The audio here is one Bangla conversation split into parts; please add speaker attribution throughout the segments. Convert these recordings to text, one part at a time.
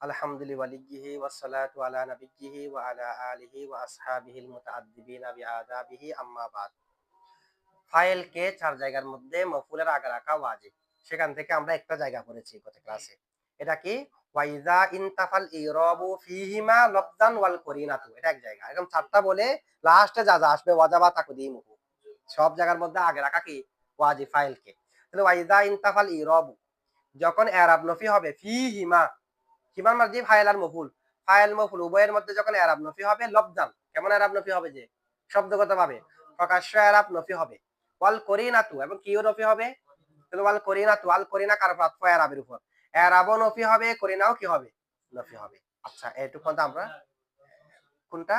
Speaker 1: আলহামদুলিল্লাহি ওয়ালিয়্যিহি ওয়াসসালাতু আলা নাবিয়্যিহি ওয়া আলা আলিহি ওয়া আসহাবিহিল মুতাআদ্দিবিনা বিআদাবিহি আম্মা বাদ। ফাইলকে ৪ জায়গার মধ্যে মফউলের আগে রাখা ওয়াজিব। সেখান থেকে আমরা একটা জায়গা পড়েছি গত ক্লাসে। এটা কি? ওয়া ইযা ইনতাফাল ইরাবু ফিহিমা লফযান ওয়াল করিনাতু। এটা এক জায়গা। এরকম ৪ টা বলে লাস্টে যা আসবে ওয়াজাবা তাকদীমুহু। সব জায়গার মধ্যে আগে রাখা কি? ওয়াজিব ফাইলকে। তাহলে ওয়া ইযা ইনতাফাল ইরাবু যখন এরাব নফি হবে ফিহিমা হিমার মাঝে ফাইল আর মফুল, ফাইল মফুল উভয়ের মধ্যে যখন এরাব নফি হবে লফজান, কেমন এরাব নফি হবে যে শব্দগত ভাবে প্রকাশ্য এরাব নফি হবে। ওয়াল করিনাতু এবং কিও নফি হবে। তাহলে ওয়াল করিনাতু আল করিনা কার উপর? এরাবের উপর। এরাবও নফি হবে, করিনাও কি হবে? নফি হবে। আচ্ছা এটুকু আমরা কোনটা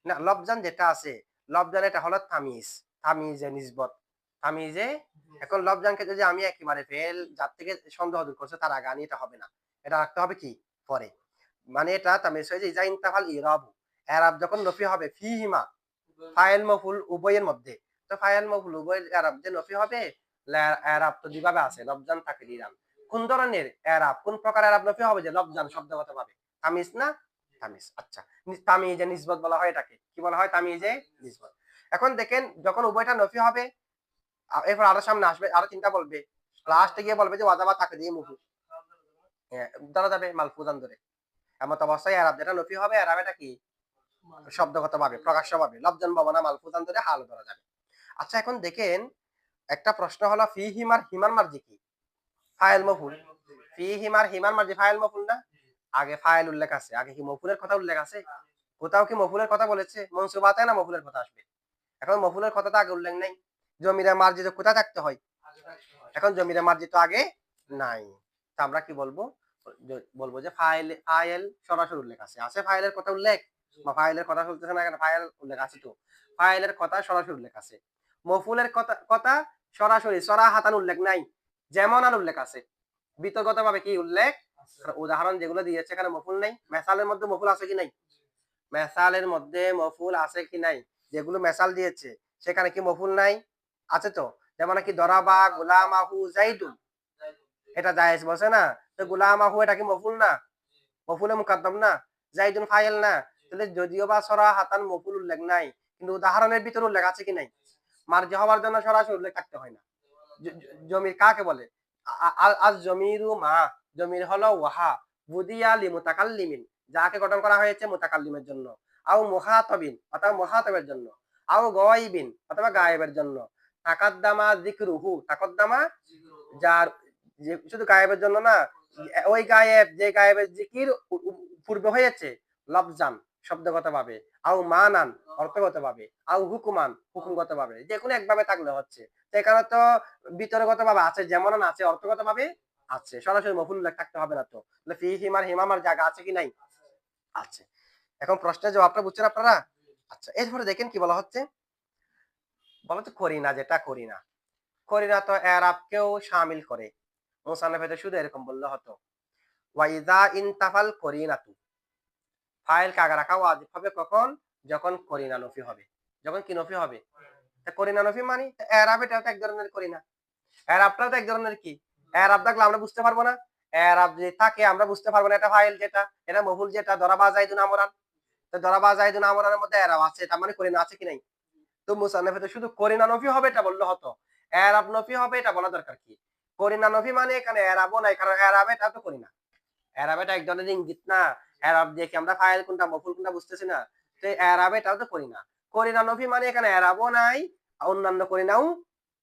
Speaker 1: না লফজান যেটা আছে, লফজান এটা হলো তামিজ, তামিজে নিসবত, তামিজে। এখন লফজানকে যদি আমি একেবারে ফেল যার থেকে সন্দেহ দূর করছে তার আগে আনি, এটা হবে না, এটা রাখতে হবে কি পরে। মানে এটা তামিজ হয়ে যে ইজা ইনতাফাল ইরাবু, এরাব যখন নফি হবে ফিহিমা ফাইল মফুল উভয়ের মধ্যে। তো ফাইল মফুল উভয়ের এরাব যে নফি হবে, এরাব তো দুইভাবে আছে, লফজান তাকদীরান। কোন ধরনের এরাব, কোন প্রকার এরাব নফি হবে যে লফজান শব্দগত ভাবে, তামিজ না তামিজ। আচ্ছা তামিজে নিসবত বলা হয় এটাকে, কি বলা হয়? তামিজে নিসবত। এখন দেখেন যখন উভয়টা নফি হবে, এরপর আরো সামনে আসবে আরো চিন্তা বলবে, লাস্টে গিয়ে বলবে যে ওয়াজাবা তাকদীমুহু, ধরা যাবে মালফুজান ধরে। এমত অবস্থায় এরাব যেটা নফি হবে, এরাব এটা কি শব্দগত ভাবে প্রকাশ্য ভাবে লফজান বনা মালফুজান ধরে হাল ধরা যাবে। আচ্ছা এখন দেখেন একটা প্রশ্ন হলো ফি হিমার হিমার মার্জি কি? ফাইল মফুল। ফি হিমার হিমার মার্জি ফাইল মফুল না? আগে ফাইল উল্লেখ আছে, আগে কি মফুলের কথা উল্লেখ আছে? কোথাও কি মফুলের কথা বলেছে? মনসুবাতে না মফুলের কথা আসবে? এখন মফুলের কথা তো আগে উল্লেখ নেই। জমিরে মার্জি তো কোথায় থাকতে হয়? এখন জমিরে মার্জি তো আগে নাই। তা আমরা কি বলবো? বলবো যে ফাইল সরাসরি উল্লেখ আছে। আছে ফাইলের কথা উল্লেখ? বা ফাইলের কথা চলতেছে না কেন? ফাইল উল্লেখ আছে তো। ফাইলের কথা সরাসরি উল্লেখ আছে। মফুলের কথা সরাসরি সরাহাতান উল্লেখ নাই। যেমন আর উল্লেখ আছে। বিতর্কগতভাবে কি উল্লেখ? উদাহরণ যেগুলো দিয়েছে এখানে মফুল নাই। মেসালের মধ্যে মফুল আছে কি নাই? মেসালের মধ্যে মফুল আছে কি নাই? যেগুলো মেসাল দিয়েছে সেখানে কি মফুল নাই? আছে তো। যেমন কি দরাবা গুলামাহু জাইদুন, এটা জায়েজ বলছে না? তো গুলামাহু এটা কি মফুল না? মফুলে মুকাদ্দাম না? জাইদুন ফাইল না? তাহলে যদিও বা সরাহাতান মফুল উল্লেখ নাই, কিন্তু উদাহরণের ভিতরে উল্লেখ আছে কি নাই? মার্জি হওয়ার জন্য সরাসরি উল্লেখ থাকতে হয় না। জমির কাকে বলে? আজ জমিরু মা, জমির হলো ওয়াহা, বুদিয়া লি মুতাকাল্লিমিন, যাকে গঠন করা হয়েছে মুতাকাল্লিমের জন্য, আও মুখাতাবিন অথবা মুখাতাবের জন্য, আও গায়বিন অথবা গায়েবের জন্য। তাকাদ্দামা যিকরুহু, তাকাদ্দামা যার শুধু গায়েবের জন্য না, ওই গায়েব যে গায়েবের জিকির পূর্বে হয়েছে লফজান শব্দগত ভাবে, আও মানান অর্থগত ভাবে, আও হুকুমান হুকুমগত ভাবে, যে কোনো একভাবে থাকলে হচ্ছে। এখানে তো বিতর্কগত ভাবে আছে, যেমন আছে অর্থগত ভাবে আছে, সরাসরি মফুল উল্লেখ থাকতে হবে না তো। ফি হিমার হিমামার জায়গা আছে কি নাই? আছে। এখন প্রশ্নের জবাবটা বুঝছেন আপনারা? আচ্ছা এরপরে দেখেন কি বলা হচ্ছে, বলা তো করিনা, যেটা করিনা, করিনা তো এরাবকেও শামিল করে। মুসান্নাফে শুধু এরকম বললে হতো ওয়াইদা ইনতাফাল করিনাতু, ফাইল কাগা রাখা ওয়াজিব হবে কখন? যখন করিনা নফি হবে। যখন কি নফি হবে? করিনা নফি মানে এরাব, এটাও তো এক ধরনের করিনা, এরাবটাও তো এক ধরনের কি এরাব থাকলে আমরা বুঝতে পারবো না। এরাব যে থাকে আমরা বুঝতে পারবো না, এটা ফাইল যেটা, এটা মহুল যেটা, দরাবা জাইদুন আমরান, তো দরাবা জাইদুন আমরানের মধ্যে এরাব আছে, তার মানে করিনা আছে কি নাই? তো মুসান্নাফে তো শুধু করিনা নফি হবে এটা বললে হতো, এরাব নফি হবে এটা বলা দরকার কি? করিনা নফি মানে এখানে এরাবও নাই, কারণ এরাব এটা তো করিনা। এরাব এটা এক ধরনের ইঙ্গিত না? এরাব দেখে আমরা ফাইল কোনটা মফুল কোনটা বুঝতেছি না? তো এরাব এটাও তো করিনা। করিনা নফি মানে এখানে এরাবও নাই, অন্যান্য করিনাও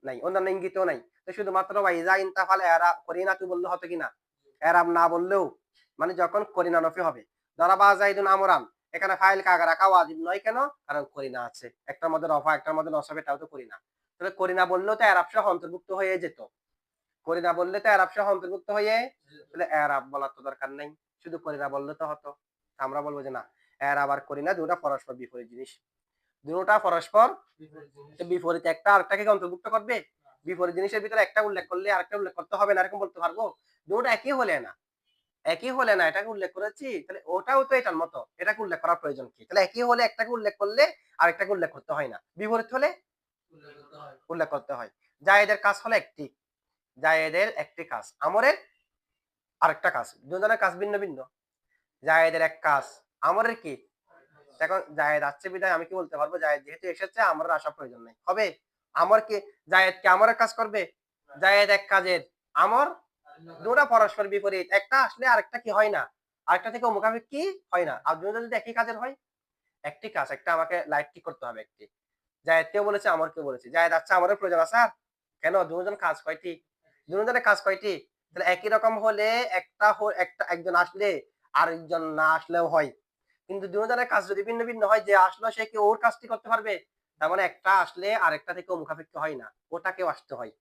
Speaker 1: নাই, অন্যান্য ইঙ্গিতও নাই। তো শুধুমাত্র ওয়াইজা ইনতাফাল এরাব করিনা তুই বললে হতো কিনা? এরাব না বললেও, মানে যখন করিনা নফি হবে। দরাবা জাইদুন আমরান, এখানে ফাইল কাগা রাখা ওয়াজিব নয় কেন? কারণ করিনা আছে, একটার মধ্যে রফা একটার মধ্যে নসব, এটাও তো করিনা। তাহলে করিনা বললেও তো এরাব সহ অন্তর্ভুক্ত হয়ে যেত। করিনা বললে তো এরাব সহ অন্তর্ভুক্ত হয়ে, তাহলে এরাব বলার তো দরকার নেই, শুধু করিনা বললে তো হতো। আমরা বলবো যে না, এরাব আর করিনা দুটা পরস্পর বিপরীত জিনিস, দুটা পরস্পর বিপরীত, একটা আরেকটাকে অন্তর্ভুক্ত করবে? বিপরীত জিনিসের ভিতরে একটা উল্লেখ করলে আরেকটা উল্লেখ করতে হবে না, এরকম বলতে পারবো? দুটো একই হলে না, একই হলে না, এটাকে উল্লেখ করেছি তাহলে ওটাও তো এটার মতো, এটাকে উল্লেখ করার প্রয়োজন কি? তাহলে একই হলে একটাকে উল্লেখ করলে আরেকটাকে উল্লেখ করতে হয় না, বিপরীত হলে উল্লেখ করতে হয়। জায়েদের কাজ হলো একটি, জায়েদের একটি কাজ, আমরের আরেকটা কাজ, দুজনের কাজ ভিন্ন ভিন্ন। জায়েদের এক কাজ, আমরের কি? এখন জায়েদ আসছে বিধায় আমি কি বলতে পারবো জায়েদ যেহেতু এসেছে আমরের আসা প্রয়োজন নাই। হবে? আমর কি জায়েদ কি আমরের কাজ করবে? জায়েদ এক কাজের, আমর দুটা পরস্পর বিপরীত। একটা আসলে আরেকটা কি হয় না। আরেকটা থেকে মুখাপেক্ষি হয় না। আর দুটো যদি একই কাজের হয়, একটি কাজ, একটা আমাকে লাইট ঠিক করতে হবে একটি। জায়েদ কেউ বলেছে, আমর কেউ বলেছে। জায়েদ আচ্ছা আমরের প্রয়োজন আছে আর? কেন? দুজন কাজ কয়টি? দুজনের কাজ কয়টি? তাহলে একই রকম হলে একটা একজন আসলে আরেকজন না আসলেও হয়। কিন্তু দুজনের কাজ যদি ভিন্ন ভিন্ন হয়, যে আসলো সে কি ওর কাজটি করতে পারবে? তার মানে একটা আসলে আরেকটা থেকে মুখাপেক্ষি হয় না। ওটাকেও আসতে হয়।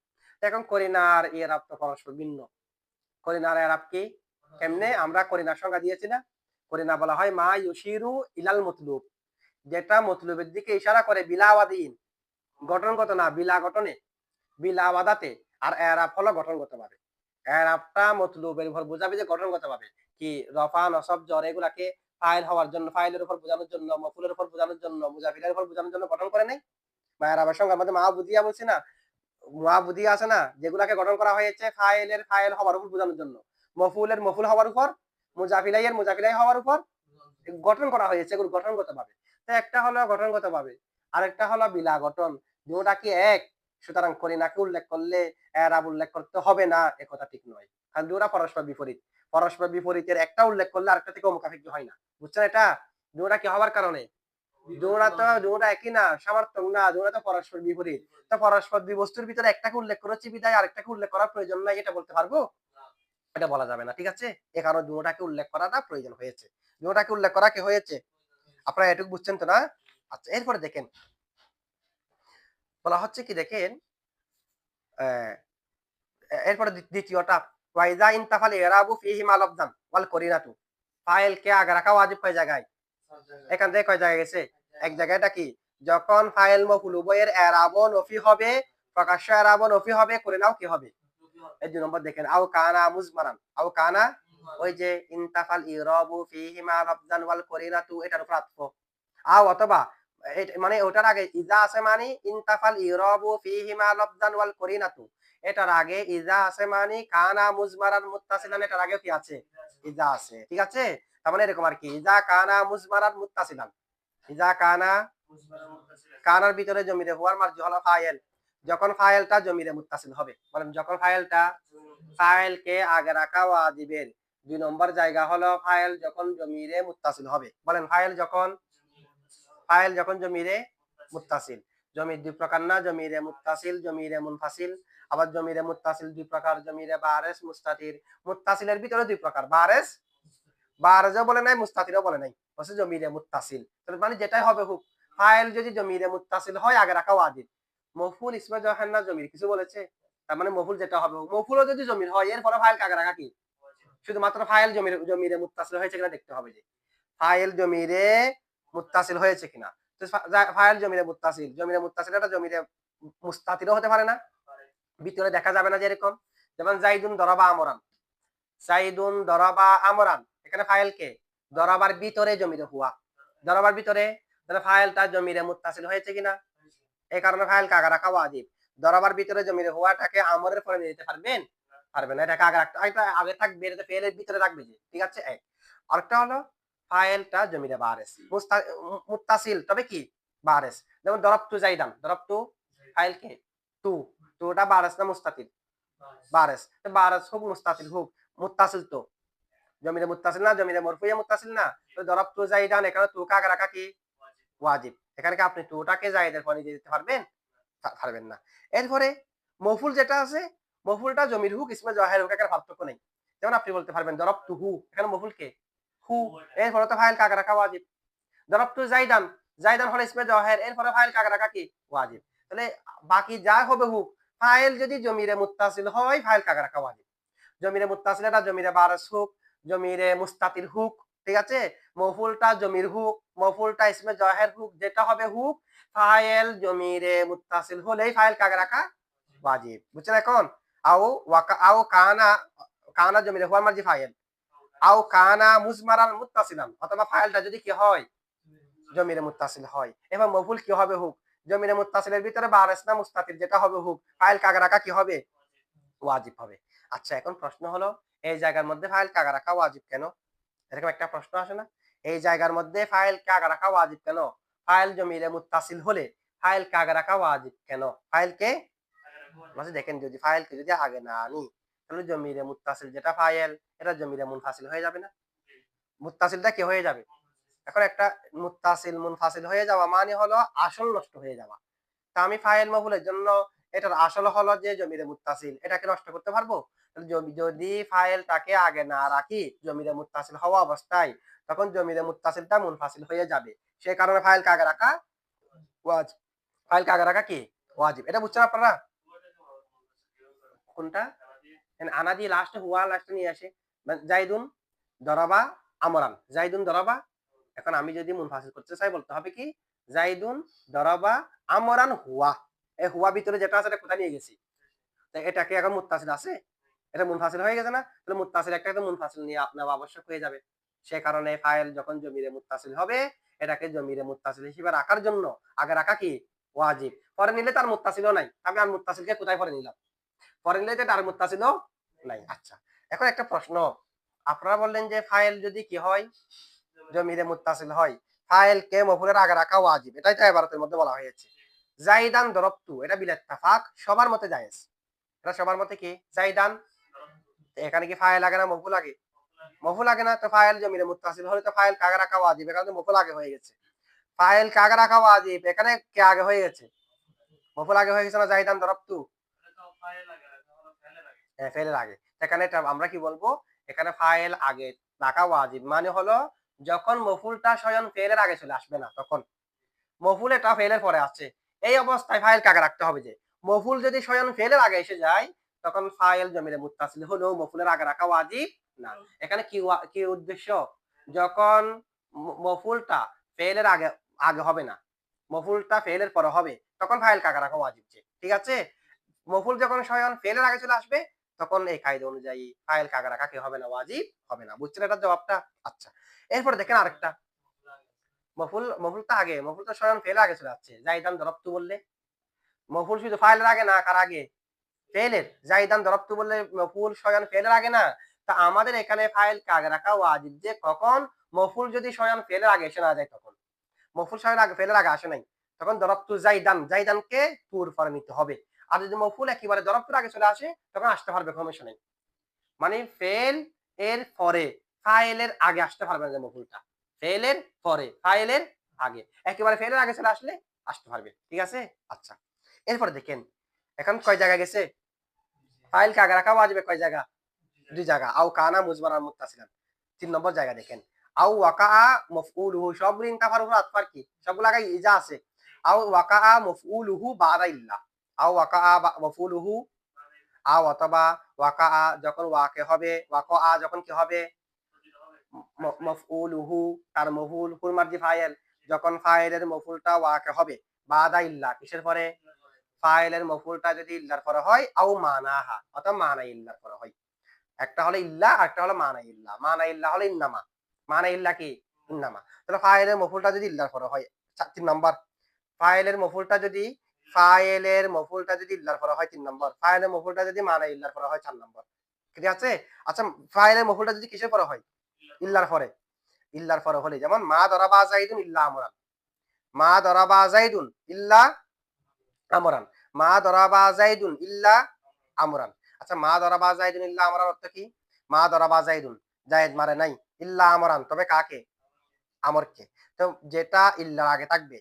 Speaker 1: এখন করিনা আর ইরাব তো পরস্পর ভিন্ন। করিনা আর ইরাব কি? কেমনে? আমরা করিনার সংজ্ঞা দিয়েছি না? করিনা বলা হয় মা ইউশিরু ইলাল মতলুব। যেটা মতলুবের দিকে ইশারা করে বিলা ওয়াদিন। গঠনগত না, বিলা গঠনে। বিলা ওয়াদাতে। আর ইরাব হলো গঠনগতভাবে। ইরাবটা মতলুবের উপর বোঝাবে যে গঠনগতভাবে। কি রফা, নসব, জর এগুলাকে ফাইল হওয়ার জন্য, ফাইলের উপর বোঝানোর জন্য, মফুলের উপর বোঝানোর জন্য, মুজাফিলের উপর বোঝানোর জন্য গঠন করে নাই? বা ইরাবের সঙ্গে আমাদের মাহবুদিয়া বলছি না? মাহবুদিয়া আছে না? যেগুলাকে গঠন করা হয়েছে ফাইলের ফাইল হওয়ার উপর বোঝানোর জন্য, মফুলের মফুল হওয়ার উপর, মুজাফিলাইয়ের মুজাফিলাই হওয়ার উপর গঠন করা হয়েছে, এগুলো গঠনগত ভাবে। তো একটা হলো গঠনগত ভাবে, আরেকটা হলো বিলা গঠন। দুটা কি এক? সুতরাং করিনাকে উল্লেখ করলে এরাব উল্লেখ করতে হবে না, একথা ঠিক নয়। কারণ দুটা পরস্পর বিপরীত। পরস্পর বিপরীতের একটা উল্লেখ করলে আরেকটা থেকে মুখাপেক্ষি হয় না। বুঝছেন এটা? দুটা কি হওয়ার কারণে? দুটা একই না, সমার্থক না, দুটা তো পরস্পর বিপরীত। তো পরস্পর দুই বস্তুর ভিতরে একটাকে উল্লেখ করেছি বিধায় আরেকটাকে উল্লেখ করার প্রয়োজন নাই, এটা বলতে পারবো? এটা বলা যাবে না। ঠিক আছে? এ কারণে দুটাকে উল্লেখ করাটা প্রয়োজন হয়েছে। দুটাকে উল্লেখ করা কি হয়েছে? আপনারা এটুকু বুঝছেন তো না? আচ্ছা, এরপরে দেখেন বলা হচ্ছে কি, দেখেন এরপরে দ্বিতীয়টা, ওয়াইজা ইনতাফাল ইরাবু ফিহি মা লফজান ওয়াল করিনাতু। ফাইল কে আগে রাখা ওয়াজিব কয় জায়গায়? এখান থেকে কয় জায়গায় গেছে? এক জায়গায়টা কি, যখন ফাইল মফুল উভয়ের এরাবও নফি হবে, প্রকাশ্য এরাবও নফি হবে, করিনাও কি হবে? এই ২ নম্বর দেখেন, আও কানা মুজমারান, আও কানা, ওই যে ইনতাফাল ইরাবু ফিহি মা লফজান ওয়াল করিনাতু, এটার উপর আতফ। আও অথবা মানে ওটার আগে ইজা আছে, মানে ইনতাফাল ইরাবু ফিহি মা লফজান ওয়াল করিনাতু, এটার আগে ইজা আছে, মানে কানা মুজমারান মুত্তাসিলান, এটার আগে কি আছে? ইজা আছে। ঠিক আছে? তার মানে এরকম আর কি, ইজা কানা মুজমারান মুত্তাসিলান, ইজা কানা, কানার ভিতরে জমিরে হুয়ার মার্জি হলো ফাইল, যখন ফাইলটা জমিরে মুত্তাসিল হবে। বলেন যখন ফাইলটা, ফাইলকে আগে রাখা ওয়াজিবের ২ নম্বর জায়গা হলো ফাইল যখন জমিরে মুত্তাসিল হবে। বলেন ফাইল যখন জমিরে মুত্তাসিল। জমির ২ প্রকার না? জমিরে মুত্তাসিল, জমিরে মুনফাসিল। আবার জমিরে মুত্তাসিল ২ প্রকার, জমিরে বারেস, মুস্তাতির। মুত্তাসিলের ভিতরে ২ প্রকার, বারেস, বারেজও বলে নাই, মুস্তাতিরও বলে নাই, হচ্ছে জমিরে মুত্তাসিল। তাহলে মানে যেটাই হবে হোক, ফাইল যদি জমিরে মুত্তাসিল হয় আগে রাখা ওয়াজিব। মফুল ইসমে জহের না জমির কিছু বলেছে? তার মানে মফুল যেটা হবে হোক, মফুলও যদি জমির হয় এরপরে ফাইল আগে রাখা কি? শুধুমাত্র ফাইল জমিরে মুত্তাসিল হয়েছে কিনা দেখতে হবে, যে ফাইল জমিরে মুত্তাসিল হয়েছে কিনা। তো ফাইল জমিরে মুত্তাসিল, জমিরে মুত্তাসিল এটা জমিরে মুস্তাতিরও হতে পারে না? ভিতরে দেখা যাবে না, যেরকম যেমন জাইদুন দরাবা আমরান, জাইদুন দরাবা আমরান, এখানে ফাইল কে? দরাবার ভিতরে জমিরে হুয়া, দরাবার ভিতরে, তাহলে ফাইলটা জমিরে মুত্তাসিল হয়েছে কিনা? এই কারণে ফাইল কাগা রাখা ওয়াজিব। দরাবার ভিতরে জমিরে হুয়াটাকে আমরের পরে নিয়ে যেতে পারবেন? পারবেন না, এটাকে আগে রাখতে, এটা আগে থাকবে, এটা ফেলের ভিতরে রাখবে যে। ঠিক আছে? এক। আরেকটা হলো ফাইলটা জমিরে বারেস, মুত্তাসিল তবে কি? বারেস। যেমন দরবতু জাইদান, দরবতু ফাইল কে? টু, টুটা বারেস না মুস্তাতিল? বারেস। তো বারেস হোক মুস্তাতিল হোক, মুত্তাসিল তো জমিরে মুত্তাসিল না, জমিরে মরফুইয়া মুত্তাসিল না? তো দরবতু জাইদান, এখানে টু কাকে রাখা কি? ওয়াজিব। এখানে কি আপনি টুটাকে জাইদের পরে নিয়ে যেতে পারবেন? পারবেন না। এরপরে মফুল যেটা আছে, মফুলটা জমির হুক ইসমে জহের হুক, এখানে পার্থক্য নেই। যেমন আপনি বলতে পারবেন দরবতু হু, এখানে মফুল কে? হু। এরপরে তো ফাইল কাকে রাখা ওয়াজিব। দরবতু জাইদান, জাইদান হলো ইসমে জহের, এরপরে ফাইল কাকে রাখা কি? ওয়াজিব। তাহলে বাকি যা হবে হুক, ফাইল যদি জমিরে মুত্তাসিল হয় ফাইল কাকে রাখা ওয়াজিব। জমিরে মুত্তাসিল এটা জমিরে বারাস হুক, জমিরে মুস্তাতির হুক। ঠিক আছে? মফুলটা জমির হুক, মফুলটা ইসমে জহের হুক, যেটা হবে হুক, ফাইল জমিরে মুত্তাসিল হলেই ফাইল কাকে রাখা ওয়াজিব। বুঝছেন এখন? আও ওয়াকা, আও কানা, কানা জমিরে হুয়ার মার্জি ফাইল, আও কানা মুজমারান মুত্তাসিলান, অথবা ফাইলটা যদি কি হয়? জমিরে মুত্তাসিল হয়। এবার মফুল কি হবে হুক? জমিরে মুত্তাসিলের ভিতরে বারেস না মুস্তাতির, যেটা হবে হুক, ফাইল কাকে রাখা কি হবে? ওয়াজিব হবে। আচ্ছা, এখন প্রশ্ন হলো এই জায়গার মধ্যে ফাইল কাকে রাখা ওয়াজিব কেন? এরকম একটা প্রশ্ন আসে না? এই জায়গার মধ্যে ফাইলকে আগে রাখা ওয়াজিব কেন? ফাইল জমিরে মুত্তাসিল হলে ফাইলকে আগে রাখা ওয়াজিব কেন? ফাইলকে মানে দেখেন, যদি ফাইলকে যদি আগে না আনি তাহলে জমিরে মুত্তাসিল যেটা ফাইল, এটা জমিরে মুনফাসিল হয়ে যাবে না? মুত্তাসিলটা কি হয়ে যাবে? এখন একটা মুত্তাসিল মুনফাসিল হয়ে যাওয়া মানে হলো আসল নষ্ট হয়ে যাওয়া। তা আমি ফাইল মফুলের জন্য এটার আসল হলো যে জমিরে মুত্তাসিল, এটাকে নষ্ট করতে পারবো? যদি ফাইলটাকে আগে না রাখি জমিরে মুত্তাসিল হওয়া অবস্থায়, তখন জমিরে মুত্তাসিলটা মুনফাসিল হয়ে যাবে। সে কারণে ফাইলকে আগে রাখা ওয়াজিব। ফাইলকে আগে রাখা কি ওয়াজিব। এটা বুঝছেন আপনারা? কোনটা? আনা দিয়ে লাস্টে হুয়া লাস্টে নিয়ে আসে। জাইদুন দরাবা আমরান, জাইদুন দরাবা। এখন আমি যদি মুনফাসিল করতে চাই বলতে হবে কি জাইদুন দরাবা আমরান হুয়া। এই হুয়া ভিতরে যেটা আছে এটা কোথায় নিয়ে গেছি? এটা কি এখন মুত্তাসিল আছে? এটা মুনফাসিল হয়ে গেছে না? তাহলে মুত্তাসিল একটা মুনফাসিল নিয়ে নেওয়া আবশ্যক হয়ে যাবে। সে কারণে ফাইল যখন জমিরে মুত্তাসিল হবে এটাকে জমিরে মুত্তাসিল হিসেবে রাখার জন্য আগে রাখা কি ওয়াজিব। পরে নিলে তার মুত্তাসিলও নাই, আমি আর মুত্তাসিলকে কোথায় পরে নিলাম? পরে নিলে তো তার মুত্তাসিলও নাই। আচ্ছা, এখন একটা প্রশ্ন, আপনারা বললেন যে ফাইল যদি কি হয় জমিরে মুত্তাসিল হয়, ফাইলকে মফুলের আগে রাখা ওয়াজিব, এটাই তো ইবারতের মধ্যে বলা হয়েছে। জাইদান দরবতু এটা বিল ইত্তেফাক, সবার মতে জায়েজ। এটা সবার মতে কি জাইদান, এখানে কি ফাইল লাগে না মফুল আগে? মফুল আগে না, তো ফাইল জমিরে মুত্তাসিল হলে তো ফাইল কাগে রাখা ওয়াজিব, এখানে তো মফুল আগে হয়ে গেছে। ফাইল কাগে রাখা ওয়াজিব, এখানে কে আগে হয়ে গেছে? মফুল আগে হয়ে গেছে না? জাইদান দরবতু ফেলের আগে। এখানে আমরা কি বলবো? এখানে ফাইল আগে রাখা ওয়াজিব মানে হলো যখন মফুলটা স্বয়ং ফেলের আগে চলে আসবে না, তখন মফুল এটা ফেলের পরে আছে, এই অবস্থায় ফাইল কাকে রাখতে হবে যে মফুল যদি স্বয়ং ফেলের আগে এসে যায় তখন ফাইল জমিরে মুত্তাসিল হলেও মফুলের আগে রাখা ওয়াজিব না। এখানে কি কি উদ্দেশ্য? যখন মফুলটা ফেলের আগে আগে হবে না, মফুলটা ফেলের পরে হবে, তখন ফাইল কাকে রাখা ওয়াজিব। ঠিক আছে? মফুল যখন স্বয়ং ফেলের আগে চলে আসবে তখন এই কায়দা অনুযায়ী ফাইল কাকে রাখা কি হবে না ওয়াজিব হবে না। বুঝছেন এটার জবাবটা? আচ্ছা, এরপরে দেখেন আরেকটা, মফুল তো আগে, মফুল তো স্বয়ং ফেলের আগে চলে যাচ্ছে। জাইদান দরবতু বললে মফুল শুধু ফাইলের আগে না, কার আগে? ফেলের। জাইদান দরবতু বললে মফুল স্বয়ং ফেলের আগে না? তা আমাদের এখানে ফাইল কাগে রাখা ওয়াজিব যে কখন মফুল যদি স্বয়ং ফেলের আগে এসে না যায়, তখন মফুল স্বয়ং আগে ফেলের আগে আসে নাই তখন দরবতু জাইদান, জাইদানকে তুর পরে নিতে হবে। আর যদি মফুল একেবারে দরবতুর আগে চলে আসে তখন আসতে পারবে, সমস্যা নেই। মানে ফেল এর পরে ফাইলের আগে আসতে পারবে না, যে মফুলটা ফেলের পরে ফাইলের আগে, একেবারে ফেলের আগে চলে আসলে আসতে পারবে। ঠিক আছে? আচ্ছা, এরপরে দেখেন এখন কয় জায়গা গেছে ফাইল কাগে রাখা ওয়াজিবে? কয় জায়গা? দুই জায়গা। আও কানা মুজমারান মুত্তাসিলান। 3 নম্বর জায়গা দেখেন আও ওয়াকাআ মাফউলুহু, সবগুলো ইনতাফার উপর আতফার কি সবগুলো আগে ইজা আছে। আও ওয়াকাআ মাফউলুহু বাদা ইল্লা, আও ওয়াকাআ মাফউলুহু, আও অথবা ওয়াকাআ যখন ওয়াকে হবে, ওয়াকাআ যখন কি হবে মাফউলুহু তার মফউল, হুর মারজি ফাইল যখন ফাইলের মফউলটা ওয়াকে হবে, বাদা ইল্লা কিসের পরে? ফাইলের মফউলটা যদি ইল্লার পরে হয়, আও মানাহা অথবা মানা ইল্লার পরে হয়। একটা হলো ইল্লা আর একটা হলো মানা ইল্লা। মানা ইল্লা হলো ইন্নামা, মানা ইল্লা কি ইন্নামা। তাহলে ফাইলের মফউলটা যদি ইল্লার পরে হয় 3 নাম্বার, ফাইলের মফউলটা যদি ইল্লার পরে হয় 3 নাম্বার, ফাইলের মফউলটা যদি মানা ইল্লার পরে হয় 4 নাম্বার। ঠিক আছে? আচ্ছা, ফাইলের মফউলটা যদি কিসের পরে হয়? ইল্লার পরে। ইল্লার পরে হলে যেমন মা দরাবা যাইদুন ইল্লা আমরান, মা দরাবা যাইদুন ইল্লা আমরান, মা দরাবা যাইদুন ইল্লা আমরান। আচ্ছা, মা দরাবা যাইদুন ইল্লা আমরান অর্থ কি? মা দরাবা যাইদুন, জায়েদ মারে নাই, ইল্লা আমরান তবে কাকে? আমরকে। তো যেটা ইল্লার আগে থাকবে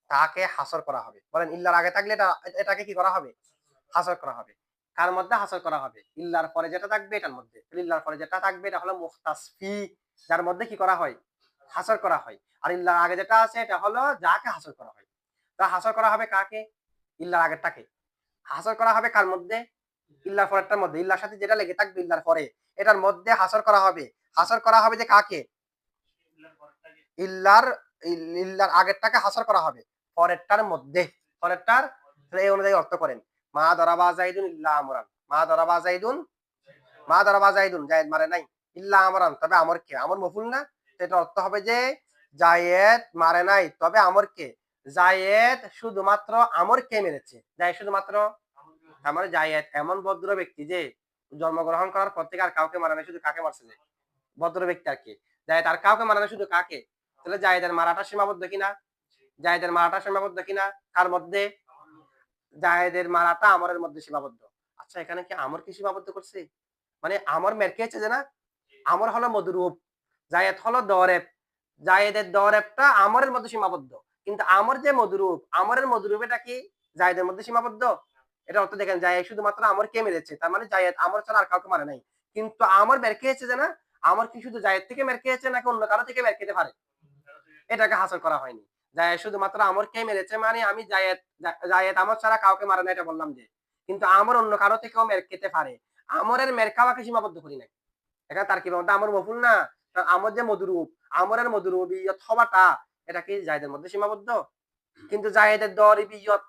Speaker 1: তাকে হাসর করা হবে। বলেন ইল্লার আগে থাকলে এটাকে কি করা হবে? হাসর করা হবে। কার মধ্যে হাসর করা হবে? ইল্লার পরে যেটা থাকবে এটার মধ্যে। ইল্লার পরে যেটা থাকবে এটা হলো মুখতাস ফি, যার মধ্যে কি করা হয়? হাসর করা হয়। আর ইল্লার আগে যেটা আছে এটা হলো যাকে হাসর করা হয়। তা হাসর করা হবে কাকে? ইল্লার আগেরটাকে। হাসর করা হবে কার মধ্যে? ইল্লার পরেরটার মধ্যে। ইল্লার সাথে যেটা লেগে থাকবে ইল্লার পরে এটার মধ্যে হাসর করা হবে। হাসর করা হবে যে কাকে? ইল্লার ইল্লার আগেরটাকে হাসর করা হবে পরেরটার মধ্যে। পরেরটার এই অনুযায়ী অর্থ করেন। মা দরাবা যাইদুন ইল্লা আমরান, মা দরাবা যাইদুন, মা দরাবা যাইদুন জায়েদ মারে নাই, ইল্লা আমরান তবে আমরকে। আমর মফুল না, এটা অর্থ হবে যে জায়েদ মারে নাই তবে আমরকে। জায়েদ শুধুমাত্র আমরকে মেরেছে। জায়েদ শুধুমাত্র আমার জায়েদ এমন ভদ্র ব্যক্তি যে জন্মগ্রহণ করার পর থেকে আর কাউকে মারে নাই, শুধু কাকে মারছে? যে ভদ্র ব্যক্তি আর কি, জায়েদ আর কাউকে মারে না, শুধু কাকে? তাহলে জায়েদের মারাটা সীমাবদ্ধ কিনা? জায়েদের মারাটা সীমাবদ্ধ কিনা? কার মধ্যে? জায়েদের মারাটা আমরের মধ্যে সীমাবদ্ধ। আচ্ছা, এখানে কি আমর কি সীমাবদ্ধ করছে? মানে আমর মেরে খেয়েছে যে না? আমর হলো মদরুব, জায়েদ হলো দরেব। জায়েদের দরেবটা আমরের মধ্যে সীমাবদ্ধ। কিন্তু আমর যে মদরুব, আমরের মদরুব এটা কি জায়েদের মধ্যে সীমাবদ্ধ? এটা অর্থ দেখেন, জায়েদ শুধুমাত্র আমরকে মেরেছে, তার মানে জায়েদ আমর ছাড়া আর কাউকে মারে নাই। কিন্তু আমর মেরে খেয়েছে যে না? আমর কি শুধু জায়েদ থেকে মেরে খেয়েছে নাকি অন্য কারো থেকে মেরে খেতে পারে? এটাকে হাসিল করা হয়নি। জায়েদ শুধুমাত্র আমরকে মেরেছে, মানে আমি জায়েদ আমর ছাড়া কাউকে মারে না এটা বললাম যে। কিন্তু আমর অন্য কারো থেকেও মেরে খেতে পারে। আমরের মেরে খাওয়াকে সীমাবদ্ধ করি নাই। এখানে তারকিবের মধ্যে আমর মফুল না, আমর যে মদরুব, আমরের মদরুবিয়ত হওয়াটা এটা কি জায়েদের মধ্যে সীমাবদ্ধ? কিন্তু জায়েদের দরিবিয়ত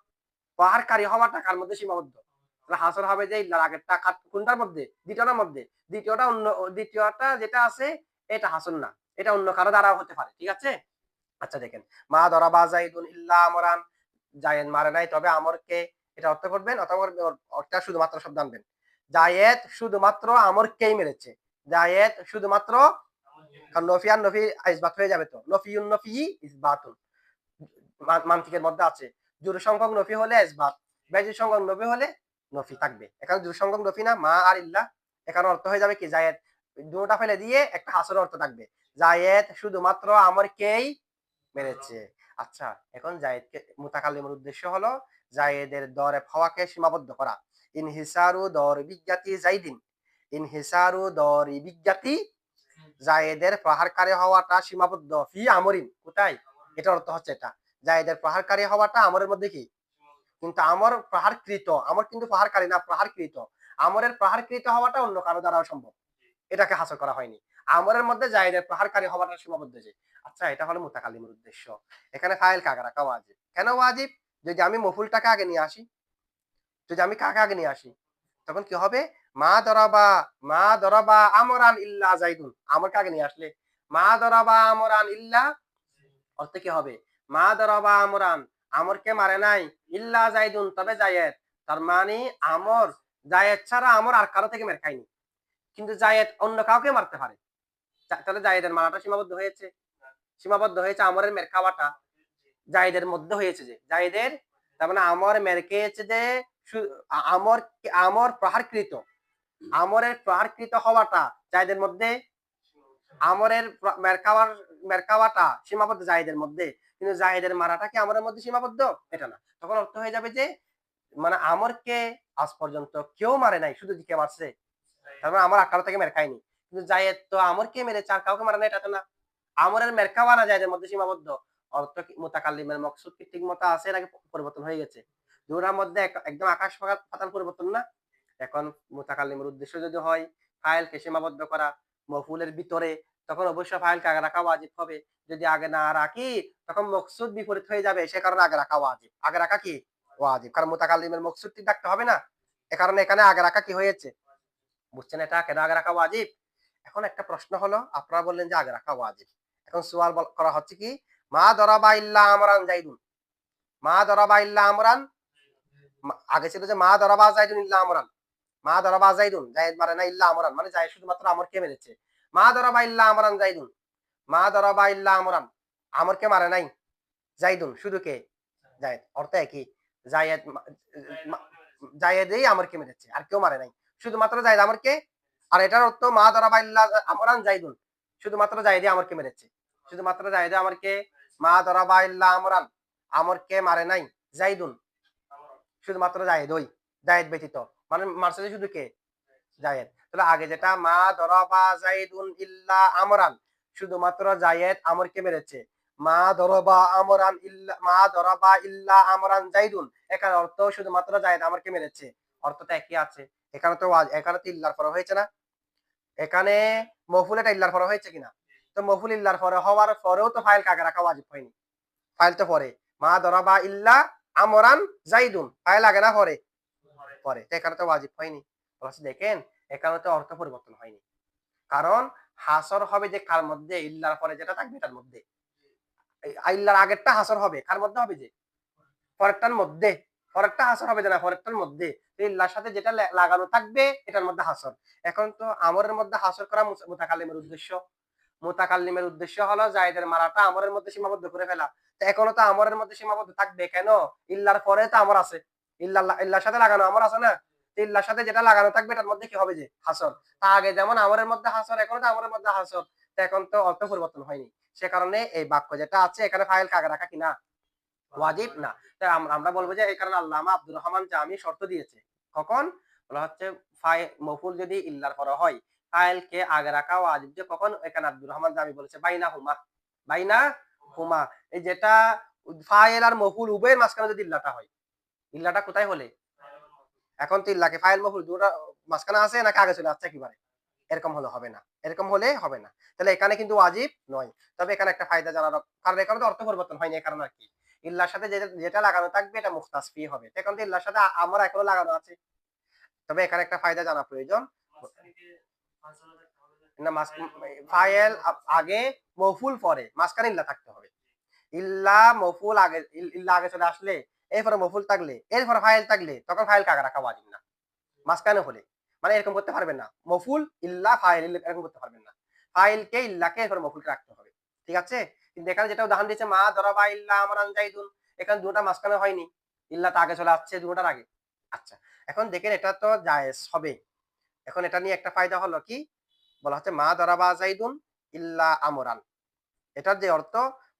Speaker 1: প্রহারকারী হওয়াটা কার মধ্যে সীমাবদ্ধ? তাহলে হাসর হবে যে ইল্লার আগেরটা কোনটার মধ্যে? দ্বিতীয়টার মধ্যে। দ্বিতীয়টা যেটা আছে এটা হাসন না, এটা অন্য কারো দ্বারা হতে পারে। ঠিক আছে? আচ্ছা দেখেন, মা দরাবা জাইদুন ইল্লা আমরান, জায়েদ মারে নাই তবে আমরকে, এটা অর্থ করবেন অথবা অর্থটা শুধুমাত্র শব্দ আনবেন। জায়েদ শুধুমাত্র আমরকেই মেরেছে। জায়েদ শুধুমাত্র, কারণ নফি আর নফি ইসবাত হয়ে যাবে, তো নফিউন নফি ইসবাতুন মান্তিকের মধ্যে আছে। জোড় সংখ্যক নফি হলে ইসবাত, বেজোড় সংখ্যক নফি হলে নফি থাকবে। এখানে জোড় সংখ্যক নফি না, মা আর ইল্লা, এখানে অর্থ হয়ে যাবে কি জায়েদ, দুটোটা ফেলে দিয়ে একটা হাসরের অর্থ থাকবে, জায়েদ শুধুমাত্র আমরকেই মেরেছে। আচ্ছা, এখন জায়েদকে মুতাকাল্লিমের উদ্দেশ্য হলো জায়েদের দরে হওয়াকে সীমাবদ্ধ করা। ইনহিসারু দরবিজ্ঞাতি জাইদিন, ইনহিসারু দরিবিজ্ঞাতি, জায়েদের প্রহারকারী হওয়াটা সীমাবদ্ধ ফি আমরিন, কোথায়? এটার অর্থ হচ্ছে এটা, জায়েদের প্রহারকারী হওয়াটা আমরের মধ্যে কি? কিন্তু আমর প্রহারকৃত, আমর কিন্তু প্রহারকারী না, প্রহারকৃত। আমরের প্রহারকৃত হওয়াটা অন্য কারো দ্বারাও সম্ভব, এটাকে হাসিল করা হয়নি। আমরের মধ্যে জায়েদের প্রহারকারী হওয়াটা সীমাবদ্ধ যে। আচ্ছা, এটা হলো মুতাকাল্লিমের উদ্দেশ্য। এখানে ফাইল কাকে রাখা ওয়াজিব। কেন ওয়াজিব? যদি আমি মফুলটাকে আগে নিয়ে আসি, যদি আমি কাকে আগে নিয়ে আসি, তখন কি হবে? মা দরাবা আমরান ইল্লা জাইদুন, আমরকে আগে নিয়ে আসলে মা দরাবা আমরান ইল্লা, অর্থ কি হবে? মা দরাবা আমরান, আমরকে মারে নাই, ইল্লা জাইদুন, তবে জায়েদ। তার মানে আমর, জায়েদ ছাড়া আমর আর কারো থেকে মেরে খায়নি, কিন্তু জায়েদ অন্য কাউকে মারতে পারে। তাহলে জায়েদের মারাটা সীমাবদ্ধ হয়েছে, সীমাবদ্ধ হয়েছে আমরের মেরে খাওয়াটা জায়েদের মধ্যে হয়েছে যে, জায়েদের, তার মানে আমর মেরে খেয়েছে যে, আমর আমর প্রহারকৃত, আমরের প্রহারকৃত হওয়াটা জায়েদের মধ্যে, আমরের মেরকাওয়াটা সীমাবদ্ধ জায়েদের মধ্যে, কিন্তু জায়েদের মারাটা কি আমরের মধ্যে সীমাবদ্ধ? এটা না। তখন অর্থ হয়ে যাবে যে, মানে আমরকে আজ পর্যন্ত কেউ মারে নাই, শুধু কে মারছে? তার মানে আমার আকার থেকে মেরে খায়নি। কিন্তু জায়েদ তো আমরকে মেরেছে, আর কাউকে মারে না, এটা তো না। আমরের মেরে খাওয়া না জায়েদের মধ্যে সীমাবদ্ধ। অর্থ কি মুতাকাল্লিমের মকসুদ কি ঠিক মতো আছে নাকি পরিবর্তন হয়ে গেছে? দুটার মধ্যে একদম আকাশ পাতাল পরিবর্তন না। এখন মুতাকাল্লিমের উদ্দেশ্য যদি হয় ফাইলকে সীমাবদ্ধ করা মফুলের ভিতরে, তখন অবশ্যই ফাইলকে আগে রাখা ওয়াজিব হবে। যদি আগে না রাখি তখন মকসুদ বিপরীত হয়ে যাবে, সে কারণে আগে রাখা ওয়াজিব। আগে রাখা কি ওয়াজিব, কারণ মুতাকাল্লিমের মকসুদ ঠিক রাখতে হবে না, এ কারণে এখানে আগে রাখা কি হয়েছে? বুঝছেন এটা কেন আগে রাখা ওয়াজিব? এখন একটা প্রশ্ন হলো, আপনারা বললেন যে আগে রাখা ওয়াজিব, এখন সওয়াল করা হচ্ছে কি, মা দরাবা ইল্লা আমরান জাইদুন, মা দরাবা ইল্লা আমরান, আগে ছিল যে মা দরাবা জাইদুন ইল্লা আমরান, মা দরাবা জাইদুন, জায়েদ মারে না, ইল্লা আমরান মানে জায়েদ শুধুমাত্র আমরকে মেরেছে। মা দরাবা ইল্লা আমরান জাইদুন, মা দরাবা ইল্লা আমরান, আমরকে মারে নাই, জাইদুন শুধু কে? জায়েদ। অর্থ একই, জায়েদ জায়েদই আমরকে মেরেছে, আর কেউ মারে নাই, শুধুমাত্র জায়েদ আমরকে। আর এটার অর্থ মা দরাবা ইল্লা আমরান জাইদুন, শুধুমাত্র জায়েদই আমরকে মেরেছে, শুধুমাত্র জায়েদে আমরকে, মা দরাবা ইল্লা আমরান, আমরকে মারে নাই, জাইদুন শুধুমাত্র জায়েদ, ওই জায়েদ ব্যতীত, মানে মারছে শুধু কে? জায়েদ। তাহলে আগে যেটা মা দরাবা জাইদুন ইল্লা আমরান, শুধুমাত্র জায়েদ আমরকে মেরেছে, মা দরাবা আমরান ইল্লা, মা দরাবা ইল্লা আমরান জাইদুন, এখানে অর্থ শুধুমাত্র জায়েদ আমরকে মেরেছে, অর্থটা একই আছে। এখানে তো ইল্লার পরে হয়েছে না, এখানে মফুল এটা ইল্লার পরে হয়েছে কিনা? তো মফুল ইল্লার পরে হওয়ার পরেও তো ফাইল কাকে রাখা ওয়াজিব হয়নি, ফাইল তো পরে, মা দরাবা ইল্লা আমরান জাইদুন, ফাইল আগে না পরে? পরে, তো এখানে তো ওয়াজিব হয়নি। দেখেন এখানে তো অর্থ পরিবর্তন হয়নি, কারণ হাসর হবে যে কার মধ্যে? ইল্লার পরে যেটা থাকবে এটার মধ্যে। ইল্লার আগেরটা হাসর হবে কার মধ্যে? হবে যে পরেরটার মধ্যে, পরেরটা হাসর হবে যে না, পরেরটার মধ্যে ইল্লার সাথে যেটা লাগানো থাকবে এটার মধ্যে হাসর। এখন তো আমরের মধ্যে হাসর করা মুতাকাল্লিমের উদ্দেশ্য, মুতাকাল্লিমের উদ্দেশ্য হলো জায়েদের মারাটা আমরের মধ্যে সীমাবদ্ধ করে ফেলা। তো এখনো তো আমরের মধ্যে সীমাবদ্ধ থাকবে কেন? ইল্লার পরে তো আমর আছে। ইল্লার সাথে লাগানো আমর আছে না? তো ইল্লার সাথে যেটা লাগানো থাকবে এটার মধ্যে কি হবে যে হাসর। তা আগে যেমন আমরের মধ্যে হাসর, এখনো তো আমরের মধ্যে হাসর। তো এখন তো অর্থ পরিবর্তন হয়নি। সে কারণে এই বাক্য যেটা আছে এখানে ফাইল কাকে রাখা কিনা ওয়াজিব না। তো আমরা বলবো যে এই কারণে আল্লামা আব্দুর রহমান জামি শর্ত দিয়েছে। কখন? বলা হচ্ছে মফুল যদি ইল্লার পরে হয়, ফাইল কে আগে রাখা ওয়াজিব। যে কখন? এখানে আব্দুর রহমান জামি বলেছে বাইনা হুমা। বাইনা হুমা। এই যেটা ফাইল আর মফুল উভয়ের মাঝখানে যদি ইল্লাটা হয়। ইল্লাটা কোথায় হলে? এখন তো ইল্লাকে ফাইল মফুল দুটো মাঝখানে আছে নাকি আগে চলে আসছে একেবারে? এরকম হলে হবে না। এরকম হলে হবে না। তাহলে এখানে কিন্তু ওয়াজিব নয়। তবে এখানে একটা ফায়দা জানার, কারণ এখানে তো অর্থ পরিবর্তন হয়নি, এই কারণে আর কি। ইল্লার সাথে যেটা লাগানো থাকবে এটা মুখতাস ফি হবে। এখন তো ইল্লার সাথে আমরা এখনো লাগানো আছে। তবে এখানে একটা ফায়দা জানা প্রয়োজন। না ফাইল আগে মফুল পরে মাঝখানে ইল্লা থাকতে হবে। ইল্লা মফুল আগে, ইল্লা আগে চলে আসলে এরপরে মফুল থাকলে এরপরে ফাইল থাকলে তখন ফাইল কাকে রাখা ওয়াজিব না। মাঝখানে হলে মানে এরকম করতে পারবেন না, মফুল ইল্লা ফাইল এরকম করতে পারবেন না। ফাইলকে ইল্লাকে এরপর মফুলকে রাখতে হবে। ঠিক আছে? কিন্তু এখানে যেটা উদাহরণ দিয়েছে মা দরাবা ইল্লা আমরান জাইদুন, এখানে দুটো মাঝখানে হয়নি, ইল্লাটা আগে চলে আসছে দুটোর আগে। আচ্ছা, এখন দেখেন এটা তো জায়েজ হবে। এখন এটা নিয়ে একটা ফায়দা হলো কি, বলা হচ্ছে মা দরাবা জাইদুন ইল্লা আমরান। এটার যে অর্থ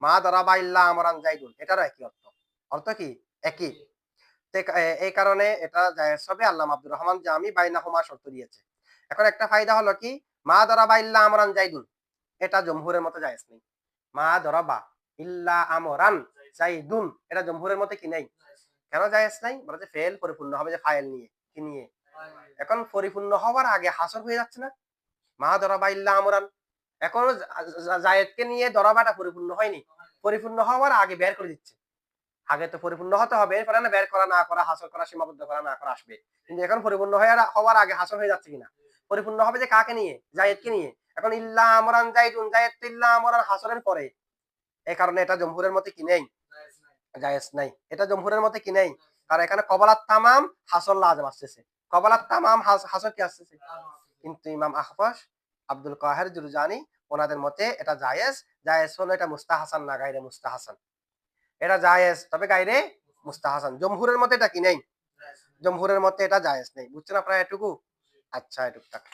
Speaker 1: মা দরাবা ইল্লা আমরান জাইদুন, এটারও একই অর্থ। অর্থ কি? একই। এই কারণে এটা জায়েজ হবে। আল্লামা আব্দুর রহমান জামি বাইনাহুমা শর্ত দিয়েছে। এখন একটা ফায়দা হলো কি, মা দরাবা ইল্লা আমরান জাইদুন, এটা জমহুরের মতো জায়েজ নেই। মা দরাবা ইল্লা আমরান জাইদুন, এটা জমহুরের মতে কি নেই। কেন জায়েজ নাই? বলে যে ফেল পরিপূর্ণ হবে যে ফাইল নিয়ে, কি নিয়ে। এখন পরিপূর্ণ হওয়ার আগে হাসর হয়ে যাচ্ছে না, মা দরাবা ইল্লা আমরান। এখনো জায়েদকে নিয়ে দরাবাটা পরিপূর্ণ হয়নি, পরিপূর্ণ হওয়ার আগে বের করে দিচ্ছে। আগে তো পরিপূর্ণ হতে হবে, এরপরে না বের করা না করা, হাসর করা, সীমাবদ্ধ করা না করা আসবে। কিন্তু এখন পরিপূর্ণ হওয়ার আগে হাসর হয়ে যাচ্ছে কিনা। পরিপূর্ণ হবে যে কাকে নিয়ে? জায়েদকে নিয়ে। এখন ইল্লা আমরান জাইদুন, জায়েদ তো ইল্লা আমরান হাসরের পরে। এই কারণে এটা জমহুরের মতে কি নেই, জায়েজ নাই। এটা জমহুরের মতে কি নেই, কারণ এখানে কবালাত তামাম হাসর লাজম আসতেছে। কবালাত তামাম হাসর কি আসতেছে। কিন্তু ইমাম আহফাস, আব্দুল কাহের জুরজানি, ওনাদের মতে এটা জায়েজ। জায়েজ হলো এটা মুস্তাহাসান না গায়রে মুস্তাহাসান। এটা জায়েজ তবে গায়রে মুস্তাহাসান। জমহুরের মতে এটা কি নেই, জমহুরের মতে এটা জায়েজ নেই। বুঝছেন আপনারা এটুকু? আচ্ছা, এটুকু থাক।